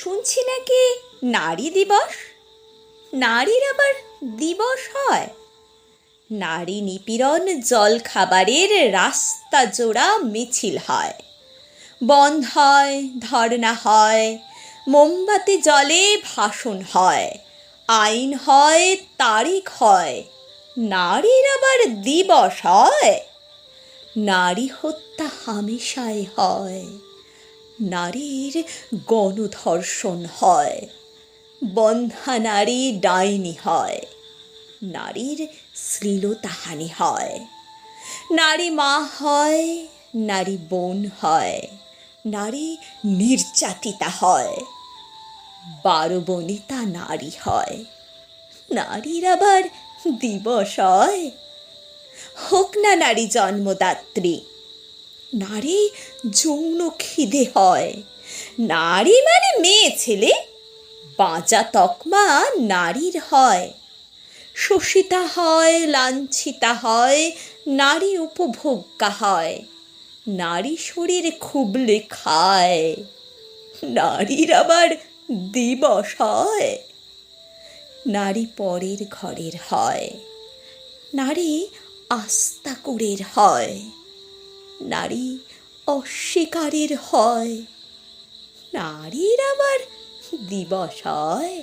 শুনছি নাকি নারী দিবস। নারীর আবার দিবস হয়? নারী নিপীড়ন জল খাবারের রাস্তা জোড়া মিছিল হয়, বন্ধ হয়, ধর্না হয়, মোমবাতি জলে ভাষণ হয়, আইন হয়, তারিখ হয়। নারীর আবার দিবস হয়? নারী হত্যা হামেশাই হয়, নারীর গণধর্ষণ হয়, বন্ধা নারী ডাইনি হয়, নারীর শ্লীলতাহানি হয়। নারী মা হয়, নারী বোন হয়, নারী নির্যাতিতা হয়, 12 বনিতা নারী হয়। নারীর আবার দিবস হয়? হোক না নারী জন্মদাত্রী, নারী যৌন খিদে হয়। নারী মানে মেয়ে ছেলে, বাঁচা তকমা নারীর হয়। শোষিতা হয়, লাঞ্ছিতা হয়, নারী উপভোগ্যা হয়, নারী শরীর খুবলে খায়। নারীর আবার দিবস হয়? নারী পরের ঘরের হয়, নারী আস্তাকুড়ের হয়, নারী অস্বীকারের হয়। নারীর আবার দিবস হয়?